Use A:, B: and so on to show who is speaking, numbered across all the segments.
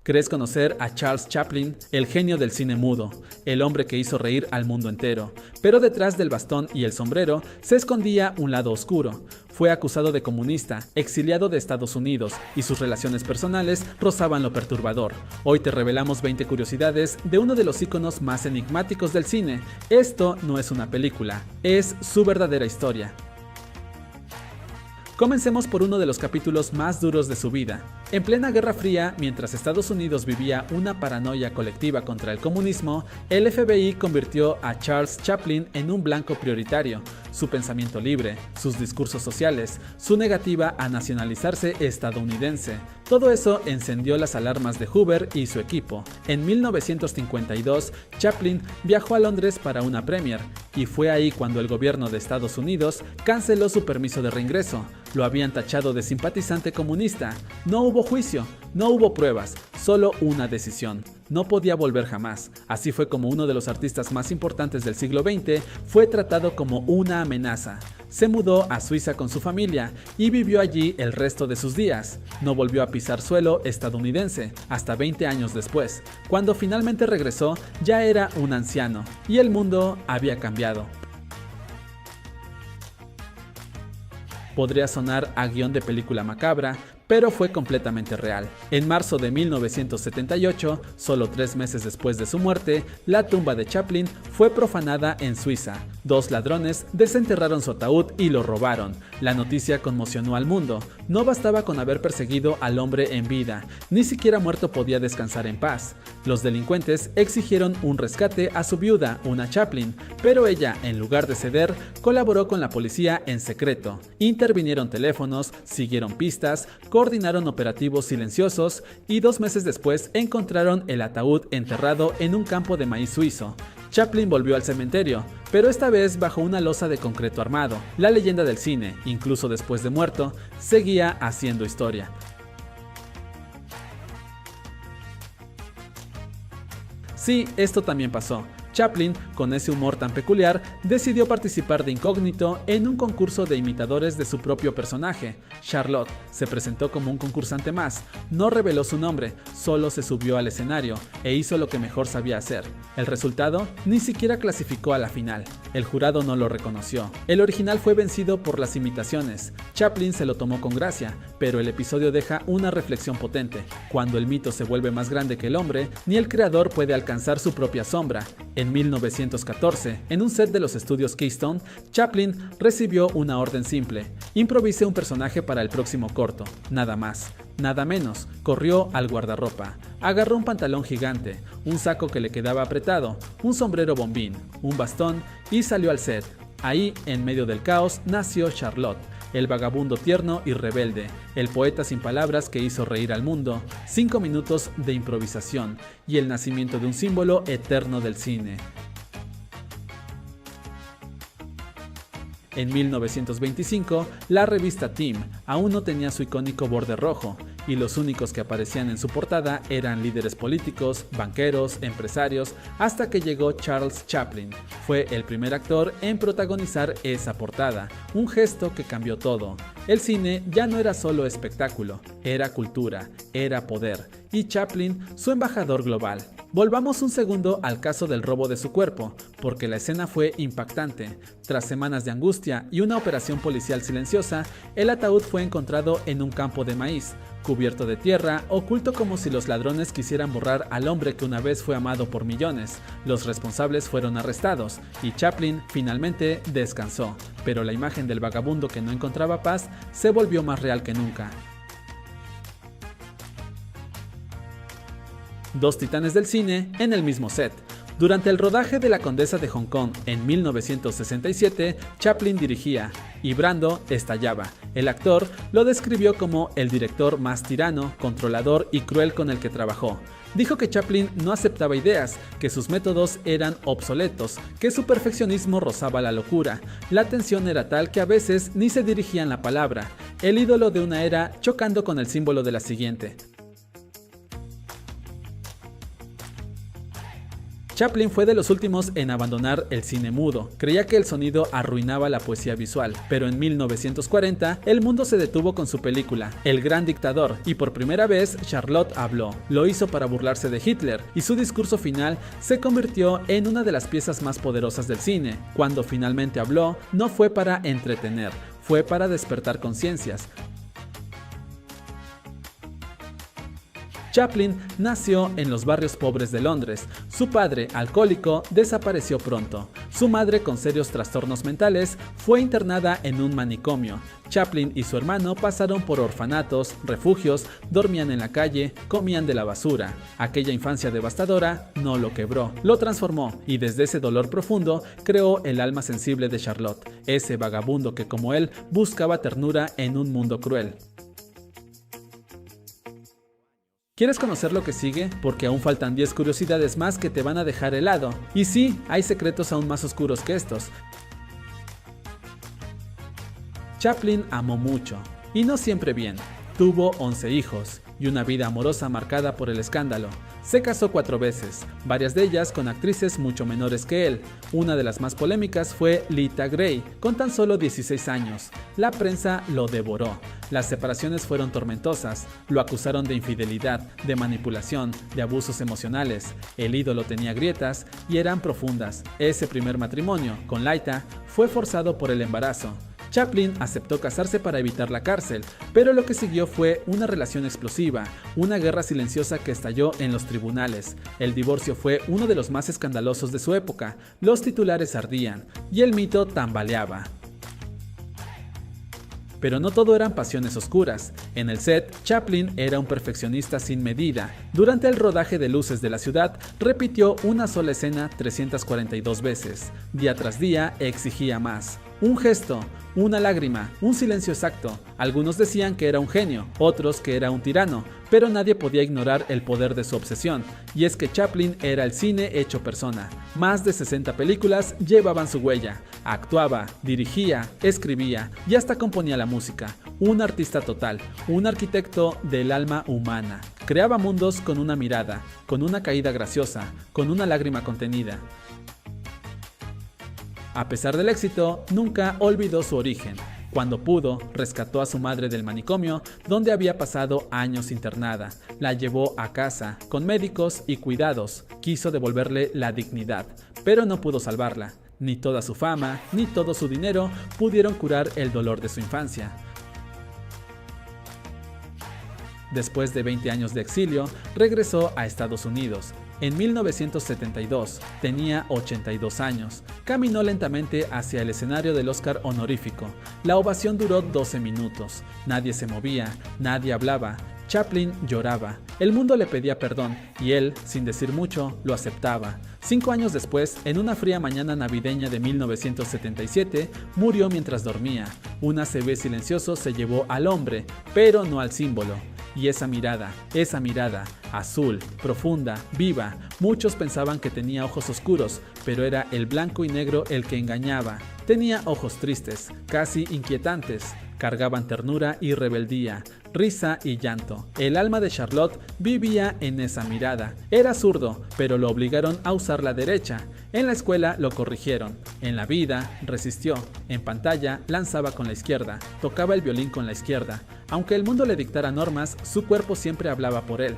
A: ¿Crees conocer a Charles Chaplin, el genio del cine mudo, el hombre que hizo reír al mundo entero? Pero detrás del bastón y el sombrero se escondía un lado oscuro. Fue acusado de comunista, exiliado de Estados Unidos, y sus relaciones personales rozaban lo perturbador. Hoy te revelamos 20 curiosidades de uno de los íconos más enigmáticos del cine. Esto no es una película, es su verdadera historia. Comencemos por uno de los capítulos más duros de su vida. En plena Guerra Fría, mientras Estados Unidos vivía una paranoia colectiva contra el comunismo, el FBI convirtió a Charles Chaplin en un blanco prioritario. Su pensamiento libre, sus discursos sociales, su negativa a nacionalizarse estadounidense. Todo eso encendió las alarmas de Hoover y su equipo. En 1952, Chaplin viajó a Londres para una premiere, y fue ahí cuando el gobierno de Estados Unidos canceló su permiso de reingreso. Lo habían tachado de simpatizante comunista. No hubo juicio, no hubo pruebas, solo una decisión. No podía volver jamás. Así fue como uno de los artistas más importantes del siglo XX fue tratado como una amenaza. Se mudó a Suiza con su familia y vivió allí el resto de sus días. No volvió a pisar suelo estadounidense hasta 20 años después. Cuando finalmente regresó, ya era un anciano y el mundo había cambiado. Podría sonar a guión de película macabra, pero fue completamente real. En marzo de 1978, solo 3 meses después de su muerte, la tumba de Chaplin fue profanada en Suiza. 2 ladrones desenterraron su ataúd y lo robaron. La noticia conmocionó al mundo. No bastaba con haber perseguido al hombre en vida, ni siquiera muerto podía descansar en paz. Los delincuentes exigieron un rescate a su viuda, una Chaplin, pero ella, en lugar de ceder, colaboró con la policía en secreto. Intervinieron teléfonos, siguieron pistas, coordinaron operativos silenciosos y 2 meses después encontraron el ataúd enterrado en un campo de maíz suizo. Chaplin volvió al cementerio, pero esta vez bajo una losa de concreto armado. La leyenda del cine, incluso después de muerto, seguía haciendo historia. Sí, esto también pasó. Chaplin, con ese humor tan peculiar, decidió participar de incógnito en un concurso de imitadores de su propio personaje. Charlotte se presentó como un concursante más, no reveló su nombre, solo se subió al escenario e hizo lo que mejor sabía hacer. El resultado ni siquiera clasificó a la final. El jurado no lo reconoció. El original fue vencido por las imitaciones. Chaplin se lo tomó con gracia, pero el episodio deja una reflexión potente. Cuando el mito se vuelve más grande que el hombre, ni el creador puede alcanzar su propia sombra. En 1914, en un set de los estudios Keystone, Chaplin recibió una orden simple: improvise un personaje para el próximo corto. Nada más, nada menos. Corrió al guardarropa, agarró un pantalón gigante, un saco que le quedaba apretado, un sombrero bombín, un bastón y salió al set. Ahí, en medio del caos, nació Charlotte, el vagabundo tierno y rebelde, el poeta sin palabras que hizo reír al mundo, 5 minutos de improvisación y el nacimiento de un símbolo eterno del cine. En 1925, la revista Time aún no tenía su icónico borde rojo, y los únicos que aparecían en su portada eran líderes políticos, banqueros, empresarios, hasta que llegó Charles Chaplin. Fue el primer actor en protagonizar esa portada, un gesto que cambió todo. El cine ya no era solo espectáculo, era cultura, era poder, y Chaplin su embajador global. Volvamos un segundo al caso del robo de su cuerpo, porque la escena fue impactante. Tras semanas de angustia y una operación policial silenciosa, el ataúd fue encontrado en un campo de maíz, cubierto de tierra, oculto como si los ladrones quisieran borrar al hombre que una vez fue amado por millones. Los responsables fueron arrestados y Chaplin finalmente descansó, pero la imagen del vagabundo que no encontraba paz se volvió más real que nunca. 2 titanes del cine en el mismo set. Durante el rodaje de La Condesa de Hong Kong en 1967, Chaplin dirigía y Brando estallaba. El actor lo describió como el director más tirano, controlador y cruel con el que trabajó. Dijo que Chaplin no aceptaba ideas, que sus métodos eran obsoletos, que su perfeccionismo rozaba la locura. La tensión era tal que a veces ni se dirigían la palabra. El ídolo de una era chocando con el símbolo de la siguiente. Chaplin fue de los últimos en abandonar el cine mudo. Creía que el sonido arruinaba la poesía visual, pero en 1940 el mundo se detuvo con su película El Gran Dictador y por primera vez Charlotte habló. Lo hizo para burlarse de Hitler y su discurso final se convirtió en una de las piezas más poderosas del cine. Cuando finalmente habló, no fue para entretener, fue para despertar conciencias. Chaplin nació en los barrios pobres de Londres. Su padre, alcohólico, desapareció pronto. Su madre, con serios trastornos mentales, fue internada en un manicomio. Chaplin y su hermano pasaron por orfanatos, refugios, dormían en la calle, comían de la basura. Aquella infancia devastadora no lo quebró, lo transformó y desde ese dolor profundo creó el alma sensible de Charlotte, ese vagabundo que como él buscaba ternura en un mundo cruel. ¿Quieres conocer lo que sigue? Porque aún faltan 10 curiosidades más que te van a dejar helado. Y sí, hay secretos aún más oscuros que estos. Chaplin amó mucho, y no siempre bien. Tuvo 11 hijos, y una vida amorosa marcada por el escándalo. Se casó 4 veces, varias de ellas con actrices mucho menores que él. Una de las más polémicas fue Lita Grey, con tan solo 16 años. La prensa lo devoró. Las separaciones fueron tormentosas, lo acusaron de infidelidad, de manipulación, de abusos emocionales. El ídolo tenía grietas y eran profundas. Ese primer matrimonio, con Lita, fue forzado por el embarazo. Chaplin aceptó casarse para evitar la cárcel, pero lo que siguió fue una relación explosiva, una guerra silenciosa que estalló en los tribunales. El divorcio fue uno de los más escandalosos de su época, los titulares ardían y el mito tambaleaba. Pero no todo eran pasiones oscuras. En el set, Chaplin era un perfeccionista sin medida. Durante el rodaje de Luces de la Ciudad, repitió una sola escena 342 veces. Día tras día exigía más. Un gesto, una lágrima, un silencio exacto. Algunos decían que era un genio, otros que era un tirano, pero nadie podía ignorar el poder de su obsesión. Y es que Chaplin era el cine hecho persona. Más de 60 películas llevaban su huella. Actuaba, dirigía, escribía y hasta componía la música. Un artista total, un arquitecto del alma humana. Creaba mundos con una mirada, con una caída graciosa, con una lágrima contenida. A pesar del éxito, nunca olvidó su origen. Cuando pudo, rescató a su madre del manicomio, donde había pasado años internada. La llevó a casa, con médicos y cuidados. Quiso devolverle la dignidad, pero no pudo salvarla. Ni toda su fama, ni todo su dinero pudieron curar el dolor de su infancia. Después de 20 años de exilio, regresó a Estados Unidos. En 1972, tenía 82 años. Caminó lentamente hacia el escenario del Oscar honorífico. La ovación duró 12 minutos. Nadie se movía, nadie hablaba. Chaplin lloraba. El mundo le pedía perdón y él, sin decir mucho, lo aceptaba. 5 años después, en una fría mañana navideña de 1977, murió mientras dormía. Un ACV silencioso se llevó al hombre, pero no al símbolo. Y esa mirada, azul, profunda, viva, muchos pensaban que tenía ojos oscuros, pero era el blanco y negro el que engañaba. Tenía ojos tristes, casi inquietantes, cargaban ternura y rebeldía, risa y llanto. El alma de Charlotte vivía en esa mirada. Era zurdo, pero lo obligaron a usar la derecha. En la escuela lo corrigieron. En la vida resistió. En pantalla lanzaba con la izquierda, tocaba el violín con la izquierda. Aunque el mundo le dictara normas, su cuerpo siempre hablaba por él.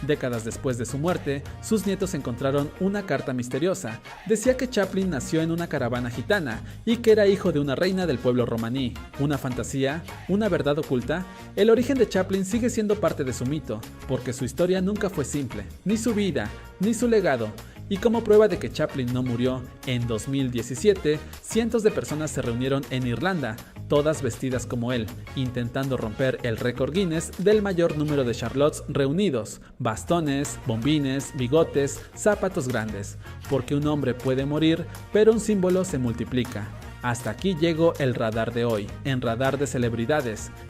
A: Décadas después de su muerte, sus nietos encontraron una carta misteriosa. Decía que Chaplin nació en una caravana gitana y que era hijo de una reina del pueblo romaní. ¿Una fantasía? ¿Una verdad oculta? El origen de Chaplin sigue siendo parte de su mito, porque su historia nunca fue simple, ni su vida, ni su legado. Y como prueba de que Chaplin no murió, en 2017, cientos de personas se reunieron en Irlanda, todas vestidas como él, intentando romper el récord Guinness del mayor número de Charlottes reunidos. Bastones, bombines, bigotes, zapatos grandes. Porque un hombre puede morir, pero un símbolo se multiplica. Hasta aquí llegó el radar de hoy, en Radar de Celebridades.